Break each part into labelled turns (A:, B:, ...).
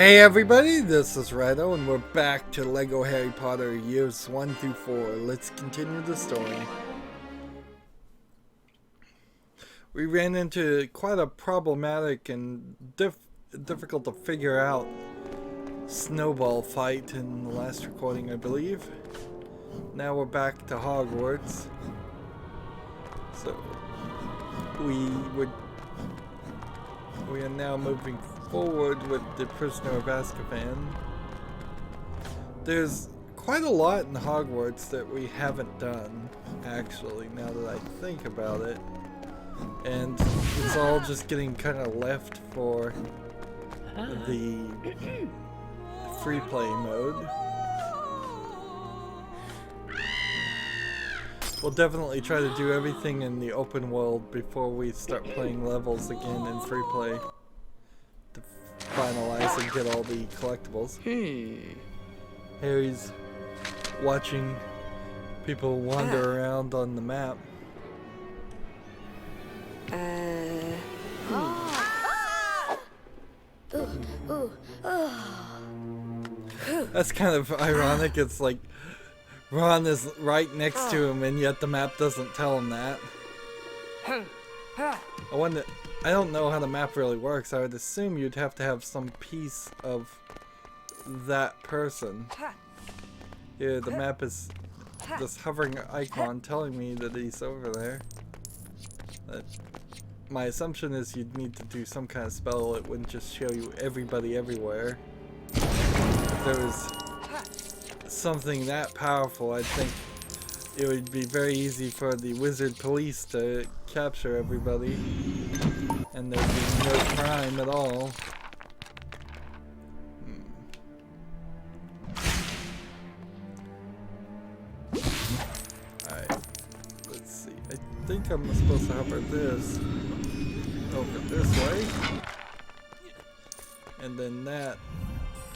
A: Hey everybody, this is Rydo and we're back to LEGO Harry Potter years 1 through 4. Let's continue the story. We ran into quite a problematic and difficult to figure out snowball fight in the last recording, I believe. Now we're back to Hogwarts. So we are now moving forward with the Prisoner of Azkaban. There's quite a lot in Hogwarts that we haven't done, actually, now that I think about it. And it's all just getting kind of left for the free play mode. We'll definitely try to do everything in the open world before we start playing levels again in free play. Finalize and get all the collectibles. Harry's watching people wander around on the map. That's kind of ironic. It's like Ron is right next to him and yet the map doesn't tell him that. I don't know how the map really works. I would assume you'd have to have some piece of that person. Here, the map is this hovering icon telling me that he's over there. My assumption is you'd need to do some kind of spell. It wouldn't just show you everybody everywhere. If there was something that powerful, I think it would be very easy for the wizard police to capture everybody, and there'd be no crime at all. Alright, let's see. I think I'm supposed to hover this over this way, and then that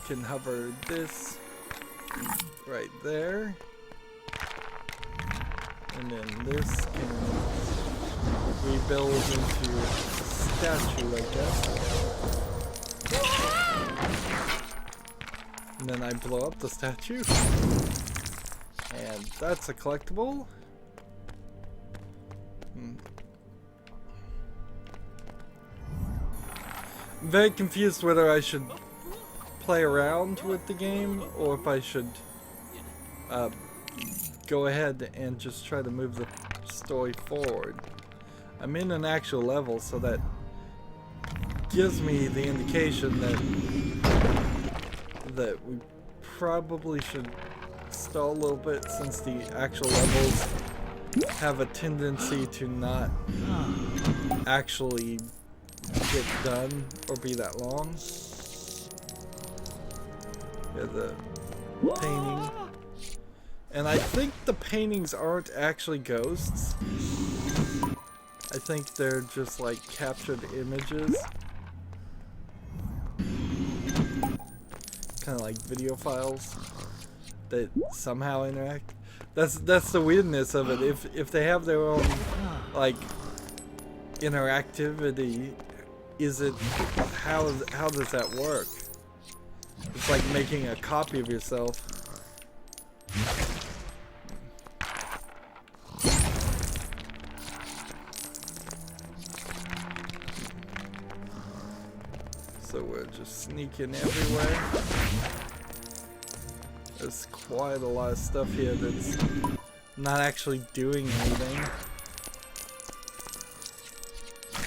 A: can hover this right there. And then this can rebuild into a statue, I guess. And then I blow up the statue. And that's a collectible. I'm very confused whether I should play around with the game or if I should go ahead and just try to move the story forward. I'm in an actual level, so that gives me the indication that we probably should stall a little bit, since the actual levels have a tendency to not actually get done or be that long. Yeah, the painting. And I think the paintings aren't actually ghosts. I think they're just like captured images. Kind of like video files that somehow interact. That's the weirdness of it. If they have their own like interactivity, how does that work? It's like making a copy of yourself. So we're just sneaking everywhere. There's quite a lot of stuff here that's not actually doing anything.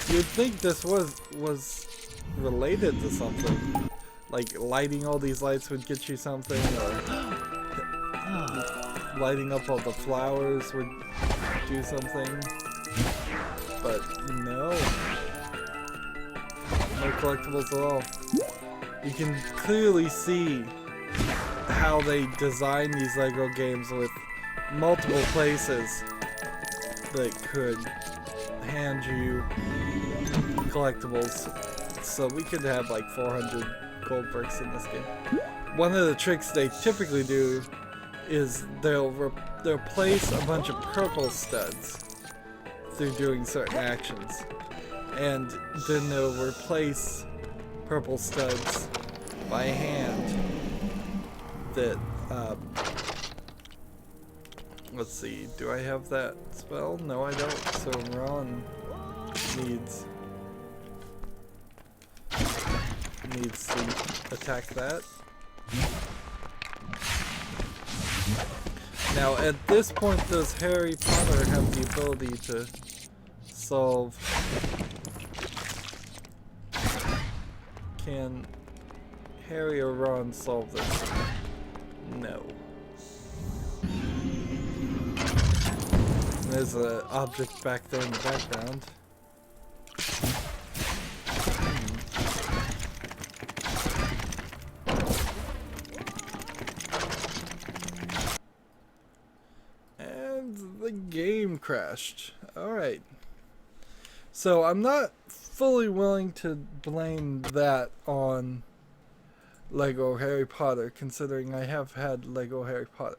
A: You'd think this was related to something. Like lighting all these lights would get you something, or lighting up all the flowers would do something. But no. No collectibles at all. You can clearly see how they design these LEGO games with multiple places that could hand you collectibles. So we could have like 400 gold bricks in this game. One of the tricks they typically do is they'll place a bunch of purple studs through doing certain actions. And then they'll replace purple studs by hand that, let's see, do I have that spell? No, I don't, so Ron needs to attack that. Now, at this point, does Harry Potter have the ability to solve... Can Harry or Ron solve this? No. There's an object back there in the background. And the game crashed. Alright. So I'm not fully willing to blame that on Lego Harry Potter, considering I have had Lego Harry Potter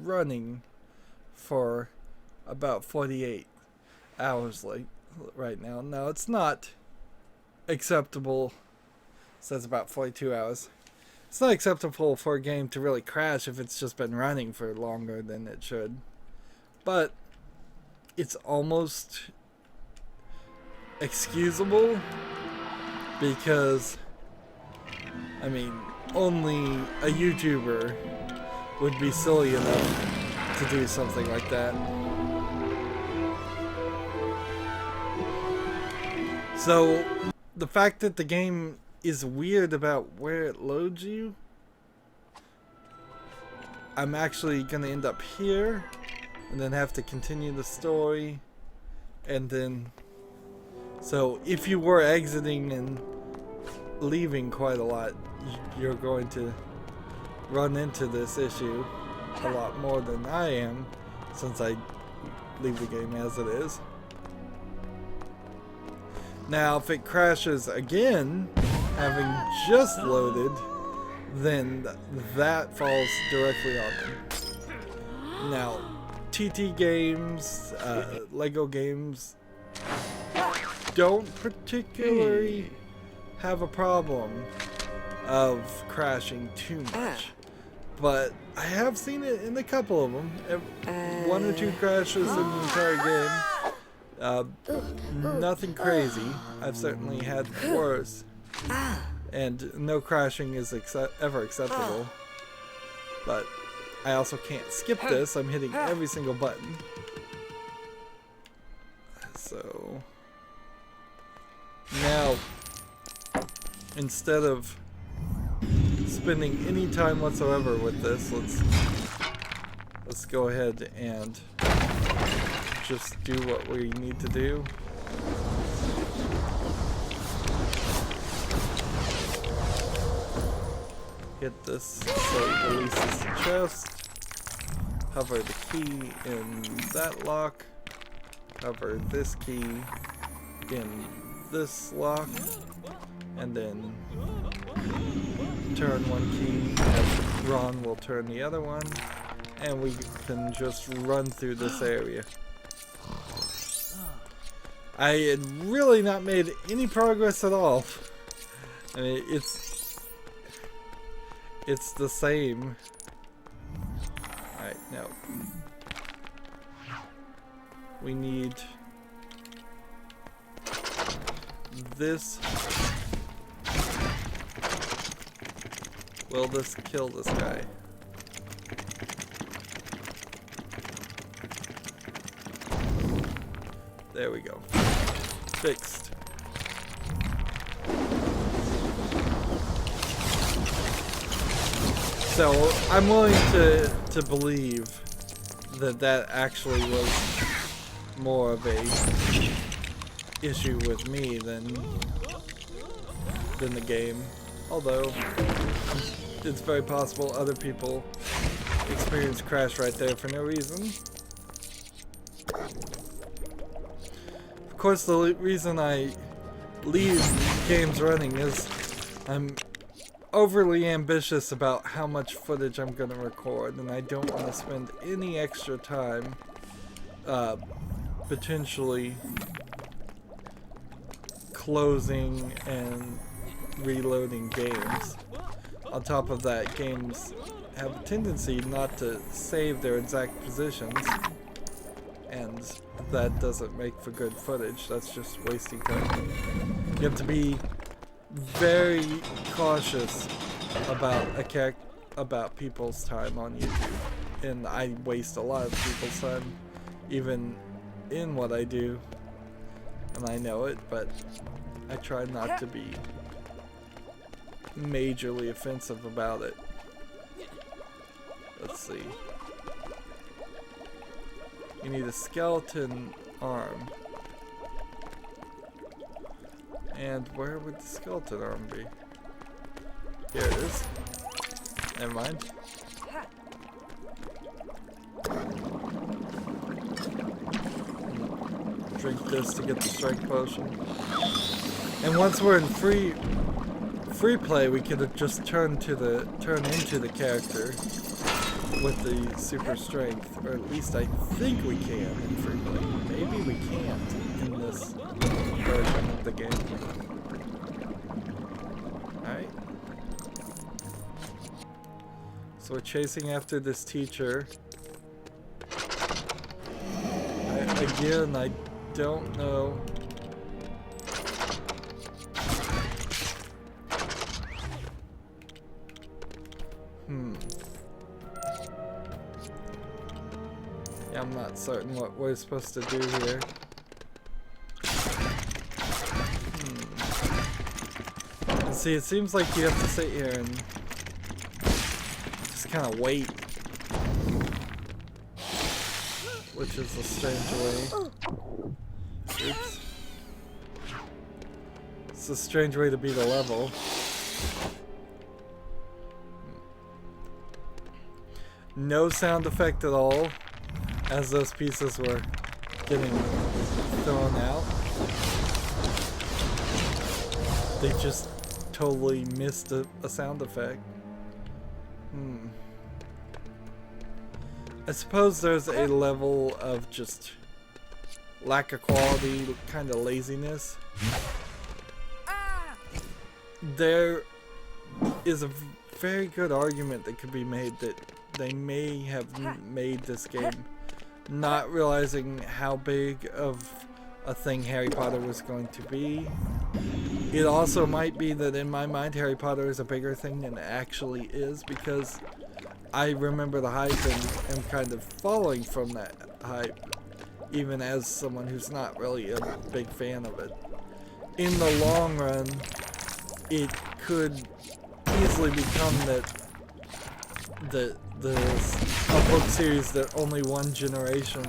A: running for about 48 hours right now. Now, it's not acceptable. It says about 42 hours. It's not acceptable for a game to really crash if it's just been running for longer than it should. But it's almost excusable because, I mean, only a YouTuber would be silly enough to do something like that. So, the fact that the game is weird about where it loads you, I'm actually going to end up here and then have to continue the story, and then, so if you were exiting and leaving quite a lot, you're going to run into this issue a lot more than I am, since I leave the game as it is. Now, if it crashes again, having just loaded, then that falls directly on them. Now, TT games, Lego games don't particularly have a problem of crashing too much, but I have seen it in a couple of them. One or two crashes in the entire game. Nothing crazy. I've certainly had worse, and no crashing is ever acceptable, but I also can't skip this. I'm hitting every single button. So now, instead of spending any time whatsoever with this, let's go ahead and just do what we need to do. Hit this so it releases the chest. Hover the key in that lock. Hover this key in this lock. And then turn one key, and Ron will turn the other one. And we can just run through this area. I had really not made any progress at all. I mean, it's the same. Alright, now we need this. Will this kill this guy? There we go. Fixed. So I'm willing to believe that actually was more of a issue with me than the game. Although it's very possible other people experience crash right there for no reason. Of course, the reason I leave games running is I'm overly ambitious about how much footage I'm going to record, and I don't want to spend any extra time potentially closing and reloading games. on top of that, games have a tendency not to save their exact positions, and that doesn't make for good footage. That's just wasting time. You have to be very cautious about people's time on YouTube, and I waste a lot of people's time even in what I do, and I know it, but I try not to be majorly offensive about it. Let's see. You need a skeleton arm. And where would the skeleton arm be? Here it is. Never mind. Drink this to get the strength potion. And once we're in free play, we could just turn into the character with the super strength, or at least I think we can in free play. Maybe we can't in this version of the game. Alright. So we're chasing after this teacher. Again, I don't know. Yeah, I'm not certain what we're supposed to do here. And see, it seems like you have to sit here and just kind of wait. Which is a strange way. Oops. It's a strange way to beat a level. No sound effect at all as those pieces were getting thrown out. They just totally missed a sound effect. I suppose there's a level of just lack of quality, kind of laziness. There is a very good argument that could be made that they may have made this game not realizing how big of a thing Harry Potter was going to be. It also might be that in my mind Harry Potter is a bigger thing than it actually is, because I remember the hype and am kind of falling from that hype, even as someone who's not really a big fan of it. In the long run, it could easily become a book series that only one generation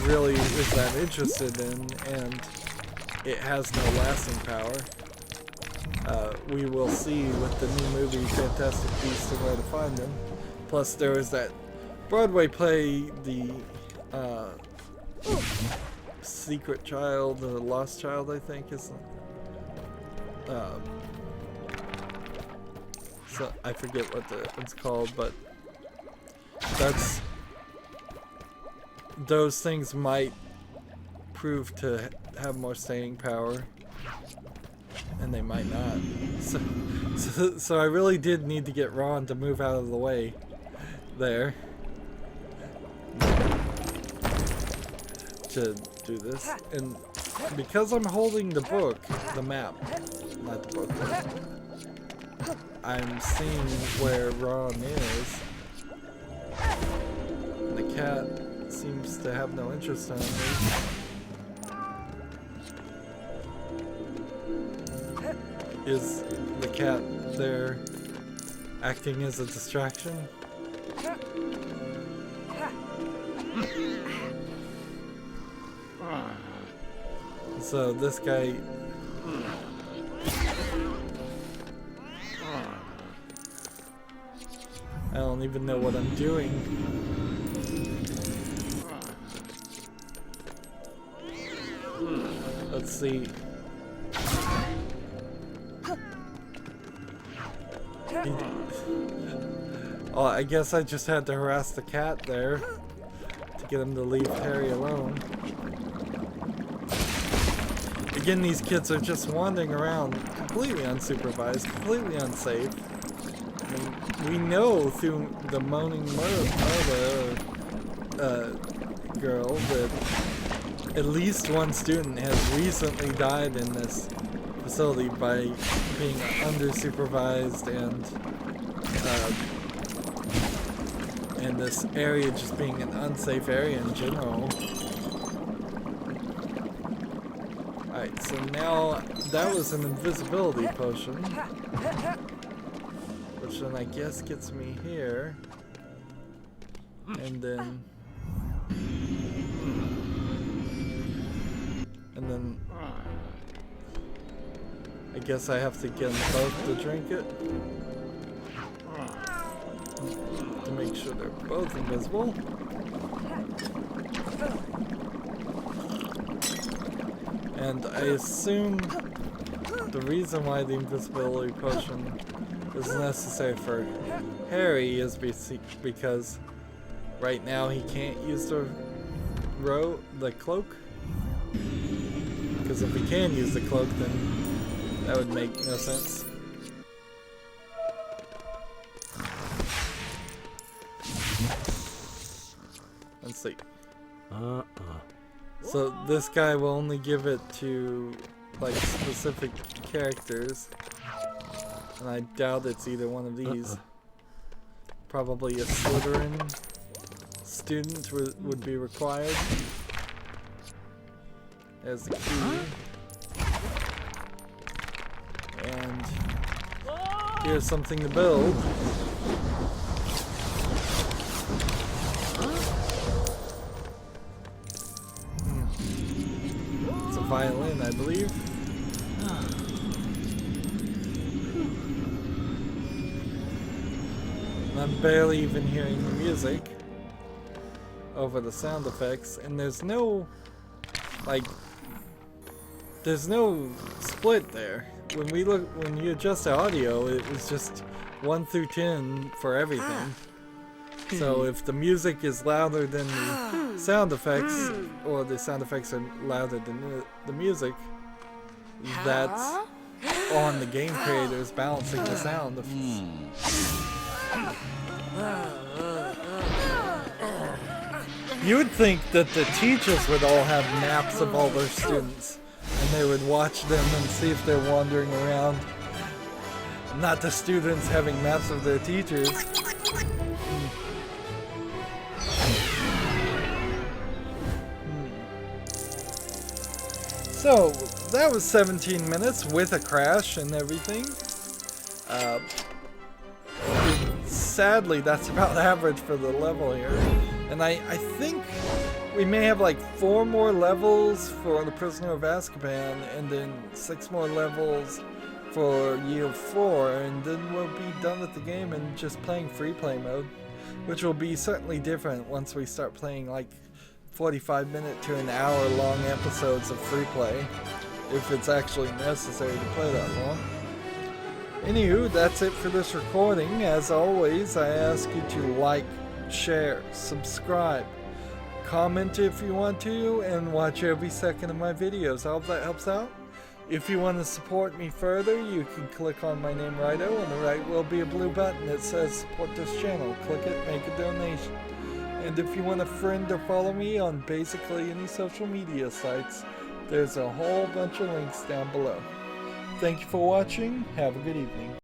A: really is that interested in, and it has no lasting power. We will see with the new movie Fantastic Beasts and Where to Find Them. Plus there was that Broadway play, the Secret Child, the Lost Child, I think is so I forget what it's called, but those things might prove to have more staying power, and they might not. So I really did need to get Ron to move out of the way there to do this, and because I'm holding the book, the map, not the book, I'm seeing where Ron is. The cat seems to have no interest in me. Is the cat there acting as a distraction? So this guy... I don't even know what I'm doing. Let's see. Oh, I guess I just had to harass the cat there to get him to leave Harry alone. Again, these kids are just wandering around completely unsupervised, completely unsafe. we know through the moaning murder girl that at least one student has recently died in this facility by being undersupervised and this area just being an unsafe area in general. Alright, so now that was an invisibility potion, which then I guess gets me here, and then I guess I have to get them both to drink it to make sure they're both invisible. And I assume the reason why the invisibility potion is necessary for Harry is because right now he can't use the cloak. Because if he can use the cloak, then that would make no sense. Let's see. So this guy will only give it to like specific characters, and I doubt it's either one of these. Probably a Slytherin student would be required. There's the key. And here's something to build. It's a violin, I believe. And I'm barely even hearing the music over the sound effects, and there's no, like, there's no split there. When you adjust the audio, it was just 1 through 10 for everything. So if the music is louder than the sound effects, or the sound effects are louder than the music, that's on the game creators balancing the sound. You would think that the teachers would all have maps of all their students, and they would watch them and see if they're wandering around. Not the students having maps of their teachers. So, that was 17 minutes with a crash and everything. Sadly, that's about average for the level here. And I think we may have like 4 more levels for the Prisoner of Azkaban, and then 6 more levels for Year 4, and then we'll be done with the game and just playing free play mode, which will be certainly different once we start playing like 45-minute to an hour long episodes of free play, if it's actually necessary to play that long. Anywho, that's it for this recording. As always, I ask you to like, share, subscribe, comment if you want to, and watch every second of my videos. I hope that helps out. If you want to support me further, you can click on my name Rydo. On the right will be a blue button that says support this channel. Click it, make a donation. And if you want a friend or follow me on basically any social media sites, there's a whole bunch of links down below. Thank you for watching. Have a good evening.